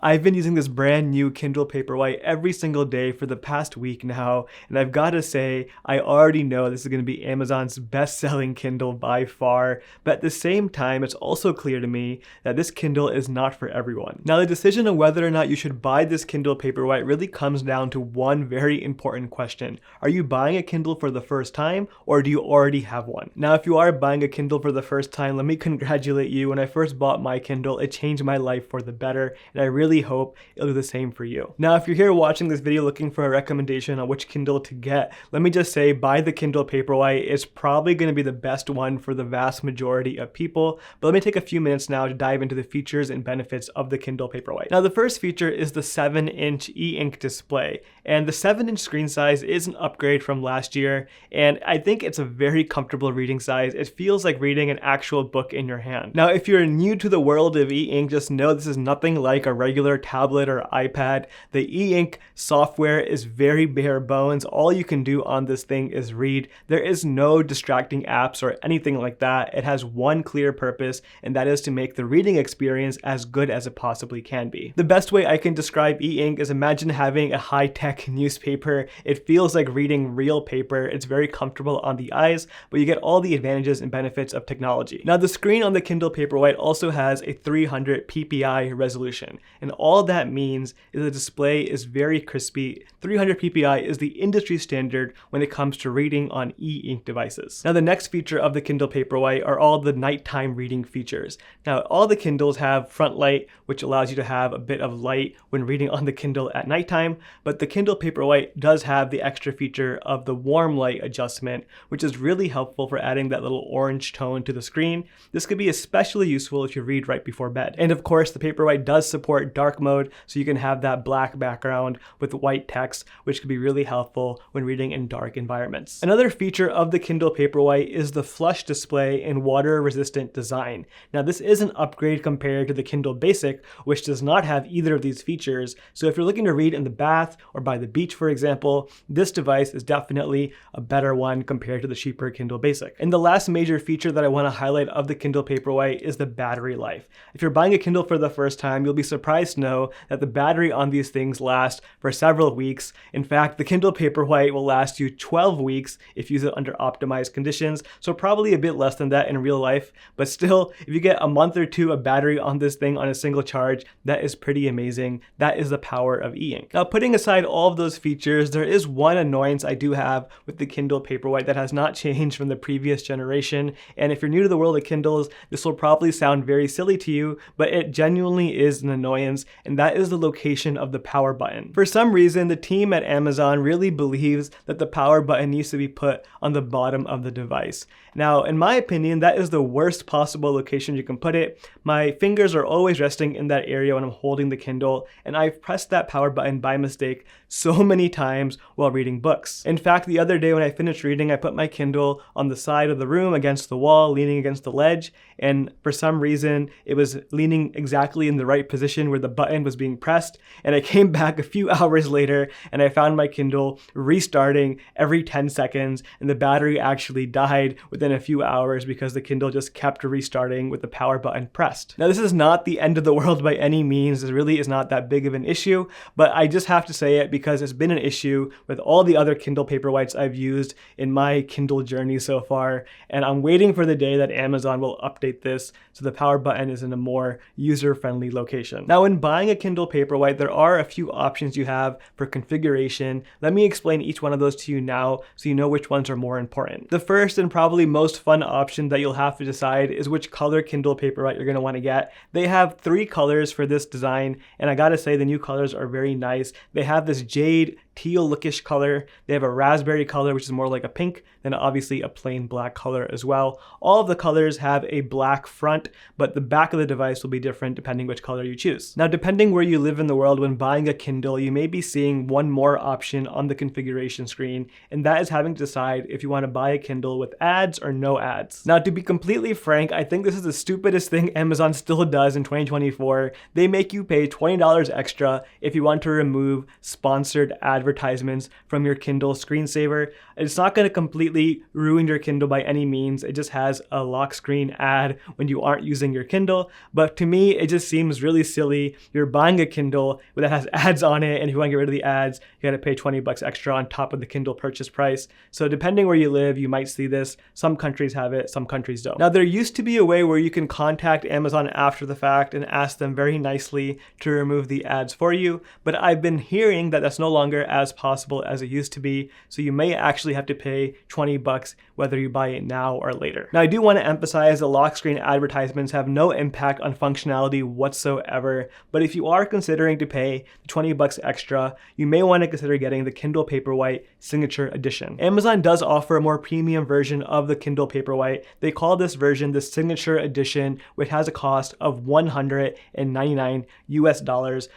I've been using this brand new Kindle Paperwhite every single day for the past week now, and I've got to say, I already know this is going to be Amazon's best-selling Kindle by far, but at the same time, it's also clear to me that this Kindle is not for everyone. Now, the decision of whether or not you should buy this Kindle Paperwhite really comes down to one very important question. Are you buying a Kindle for the first time, or do you already have one? Now, if you are buying a Kindle for the first time, let me congratulate you. When I first bought my Kindle, it changed my life for the better, and I really hope it'll do the same for you. Now, if you're here watching this video looking for a recommendation on which Kindle to get, let me just say buy the Kindle Paperwhite. It's probably going to be the best one for the vast majority of people, but let me take a few minutes now to dive into the features and benefits of the Kindle Paperwhite. Now, the first feature is the 7-inch e-ink display, and the 7-inch screen size is an upgrade from last year, and I think it's a very comfortable reading size. It feels like reading an actual book in your hand. Now, if you're new to the world of e-ink, just know this is nothing like a regular tablet or iPad. The e-ink software is very bare bones. All you can do on this thing is read. There is no distracting apps or anything like that. It has one clear purpose, and that is to make the reading experience as good as it possibly can be. The best way I can describe e-ink is imagine having a high-tech newspaper. It feels like reading real paper. It's very comfortable on the eyes, but you get all the advantages and benefits of technology. Now, the screen on the Kindle Paperwhite also has a 300 ppi resolution, and all that means is the display is very crispy. 300 ppi is the industry standard when it comes to reading on e-ink devices. Now, the next feature of the Kindle Paperwhite are all the nighttime reading features. Now, all the Kindles have front light, which allows you to have a bit of light when reading on the Kindle at nighttime, but the Kindle Paperwhite does have the extra feature of the warm light adjustment, which is really helpful for adding that little orange tone to the screen. This could be especially useful if you read right before bed. And of course, the Paperwhite does support dark mode, so you can have that black background with white text, which could be really helpful when reading in dark environments. Another feature of the Kindle Paperwhite is the flush display and water-resistant design. Now, this is an upgrade compared to the Kindle Basic, which does not have either of these features. So if you're looking to read in the bath or by the beach, for example, this device is definitely a better one compared to the cheaper Kindle Basic. And the last major feature that I want to highlight of the Kindle Paperwhite is the battery life. If you're buying a Kindle for the first time, you'll be surprised to know that the battery on these things lasts for several weeks. In fact, the Kindle Paperwhite will last you 12 weeks if you use it under optimized conditions, so probably a bit less than that in real life, but still, if you get a month or two of battery on this thing on a single charge, that is pretty amazing. That is the power of e-ink. Now, putting aside all of those features, there is one annoyance I do have with the Kindle Paperwhite that has not changed from the previous generation, and if you're new to the world of Kindles, this will probably sound very silly to you, but it genuinely is an annoyance, and that is the location of the power button. For some reason, the team at Amazon really believes that the power button needs to be put on the bottom of the device. Now, in my opinion, that is the worst possible location you can put it. My fingers are always resting in that area when I'm holding the Kindle, and I've pressed that power button by mistake so many times while reading books. In fact, the other day when I finished reading, I put my Kindle on the side of the room against the wall, leaning against the ledge, and for some reason, it was leaning exactly in the right position where the button was being pressed, and I came back a few hours later and I found my Kindle restarting every 10 seconds, and the battery actually died within a few hours because the Kindle just kept restarting with the power button pressed. Now, this is not the end of the world by any means. This really is not that big of an issue, but I just have to say it because it's been an issue with all the other Kindle Paperwhites I've used in my Kindle journey so far, and I'm waiting for the day that Amazon will update this so the power button is in a more user-friendly location. Now, when buying a Kindle Paperwhite, there are a few options you have for configuration. Let me explain each one of those to you now so you know which ones are more important. The first and probably most fun option that you'll have to decide is which color Kindle Paperwhite you're going to want to get. They have 3 colors for this design, and I gotta say the new colors are very nice. They have this jade teal lookish color. They have a raspberry color, which is more like a pink, then obviously a plain black color as well. All of the colors have a black front, but the back of the device will be different depending which color you choose. Now, depending where you live in the world when buying a Kindle, you may be seeing one more option on the configuration screen, and that is having to decide if you want to buy a Kindle with ads or no ads. Now, to be completely frank, I think this is the stupidest thing Amazon still does in 2024. They make you pay $20 extra if you want to remove sponsored advertisements advertisements from your Kindle screensaver. It's not going to completely ruin your Kindle by any means. It just has a lock screen ad when you aren't using your Kindle. But to me, it just seems really silly. You're buying a Kindle that has ads on it, and if you want to get rid of the ads, you got to pay $20 extra on top of the Kindle purchase price. So depending where you live, you might see this. Some countries have it, some countries don't. Now, there used to be a way where you can contact Amazon after the fact and ask them very nicely to remove the ads for you, but I've been hearing that that's no longer as possible as it used to be, so you may actually have to pay $20 whether you buy it now or later. Now, I do want to emphasize the lock screen advertisements have no impact on functionality whatsoever, but if you are considering to pay $20 extra, you may want to consider getting the Kindle Paperwhite Signature Edition. Amazon does offer a more premium version of the Kindle Paperwhite. They call this version the Signature Edition, which has a cost of $199 US.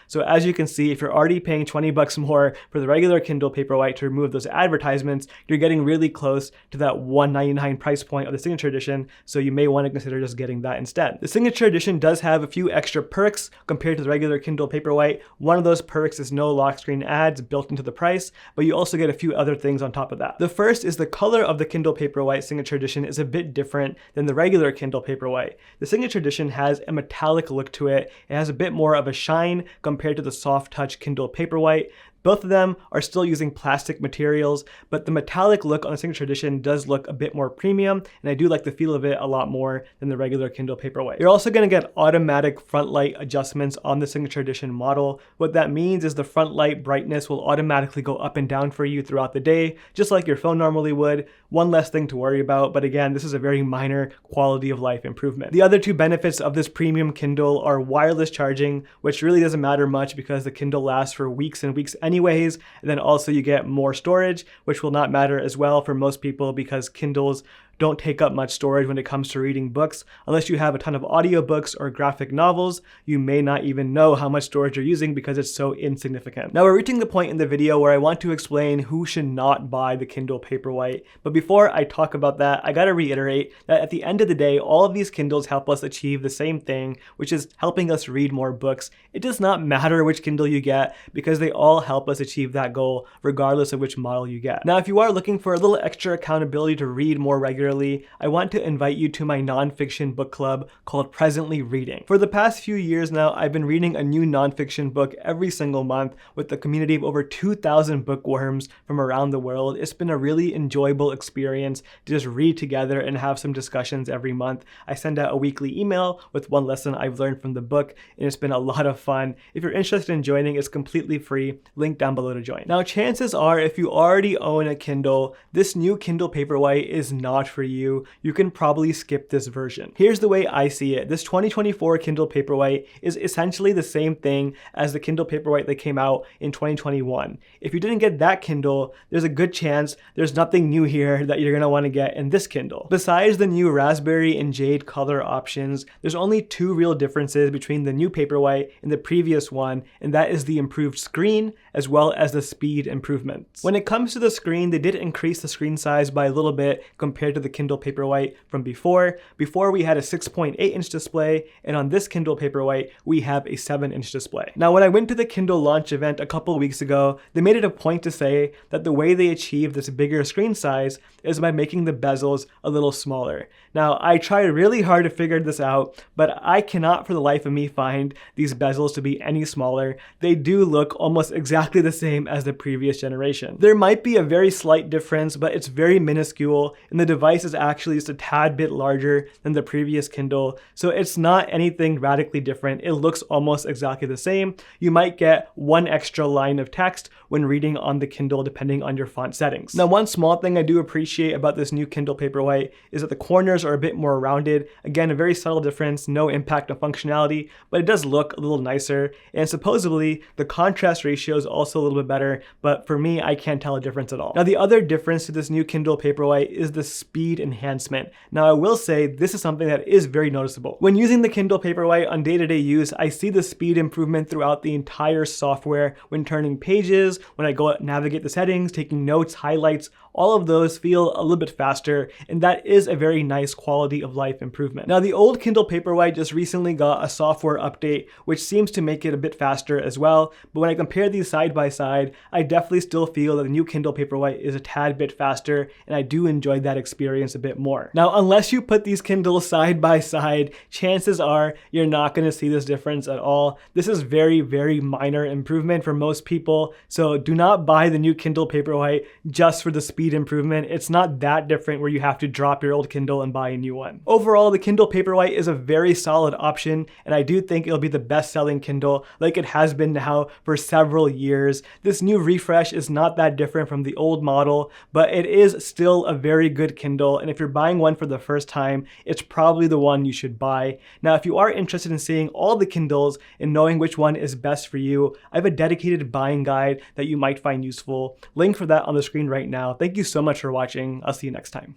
So as you can see, if you're already paying $20 more for the regular Kindle Paperwhite to remove those advertisements, you're getting really close to that $199 price point of the Signature Edition, so you may want to consider just getting that instead. The Signature Edition does have a few extra perks compared to the regular Kindle Paperwhite. One of those perks is no lock screen ads built into the price, but you also get a few other things on top of that. The first is the color of the Kindle Paperwhite Signature Edition is a bit different than the regular Kindle Paperwhite. The Signature Edition has a metallic look to it. It has a bit more of a shine compared to the soft touch Kindle Paperwhite. Both of them are still using plastic materials, but the metallic look on the Signature Edition does look a bit more premium, and I do like the feel of it a lot more than the regular Kindle Paperwhite. You're also going to get automatic front light adjustments on the Signature Edition model. What that means is the front light brightness will automatically go up and down for you throughout the day, just like your phone normally would. One less thing to worry about, but again, this is a very minor quality of life improvement. The other two benefits of this premium Kindle are wireless charging, which really doesn't matter much because the Kindle lasts for weeks and weeks anyways, and then also you get more storage, which will not matter as well for most people because Kindles don't take up much storage when it comes to reading books. Unless you have a ton of audiobooks or graphic novels, you may not even know how much storage you're using because it's so insignificant. Now we're reaching the point in the video where I want to explain who should not buy the Kindle Paperwhite. But before I talk about that, I gotta reiterate that at the end of the day, all of these Kindles help us achieve the same thing, which is helping us read more books. It does not matter which Kindle you get because they all help us achieve that goal regardless of which model you get. Now, if you are looking for a little extra accountability to read more regularly, I want to invite you to my nonfiction book club called Presently Reading. For the past few years now, I've been reading a new nonfiction book every single month with a community of over 2,000 bookworms from around the world. It's been a really enjoyable experience to just read together and have some discussions every month. I send out a weekly email with one lesson I've learned from the book, and it's been a lot of fun. If you're interested in joining, it's completely free. Link down below to join. Now, chances are if you already own a Kindle, this new Kindle Paperwhite is not for you. You can probably skip this version. Here's the way I see it. This 2024 Kindle Paperwhite is essentially the same thing as the Kindle Paperwhite that came out in 2021. If you didn't get that Kindle, there's a good chance there's nothing new here that you're going to want to get in this Kindle. Besides the new raspberry and jade color options, there's only two real differences between the new Paperwhite and the previous one, and that is the improved screen as well as the speed improvements. When it comes to the screen, they did increase the screen size by a little bit compared to the Kindle Paperwhite from before. Before we had a 6.8-inch display, and on this Kindle Paperwhite, we have a 7-inch display. Now, when I went to the Kindle launch event a couple weeks ago, they made it a point to say that the way they achieved this bigger screen size is by making the bezels a little smaller. Now, I tried really hard to figure this out, but I cannot for the life of me find these bezels to be any smaller. They do look almost exactly the same as the previous generation. There might be a very slight difference, but it's very minuscule, and the device is actually just a tad bit larger than the previous Kindle, so it's not anything radically different. It looks almost exactly the same. You might get one extra line of text when reading on the Kindle depending on your font settings. Now, one small thing I do appreciate about this new Kindle Paperwhite is that the corners are a bit more rounded. Again, a very subtle difference, no impact on functionality, but it does look a little nicer, and supposedly the contrast ratio is also a little bit better, but for me, I can't tell a difference at all. Now, the other difference to this new Kindle Paperwhite is the speed speed enhancement. Now I will say this is something that is very noticeable. When using the Kindle Paperwhite on day-to-day use, I see the speed improvement throughout the entire software when turning pages, when I go navigate the settings, taking notes, highlights, all of those feel a little bit faster, and that is a very nice quality of life improvement. Now the old Kindle Paperwhite just recently got a software update which seems to make it a bit faster as well, but when I compare these side by side, I definitely still feel that the new Kindle Paperwhite is a tad bit faster, and I do enjoy that experience a bit more. Now unless you put these Kindles side by side, chances are you're not going to see this difference at all. This is very, very minor improvement for most people, so do not buy the new Kindle Paperwhite just for the speed improvement. It's not that different where you have to drop your old Kindle and buy a new one. Overall, the Kindle Paperwhite is a very solid option, and I do think it'll be the best-selling Kindle like it has been now for several years. This new refresh is not that different from the old model, but it is still a very good Kindle, and if you're buying one for the first time, it's probably the one you should buy. Now, if you are interested in seeing all the Kindles and knowing which one is best for you, I have a dedicated buying guide that you might find useful. Link for that on the screen right now. Thank you so much for watching. I'll see you next time.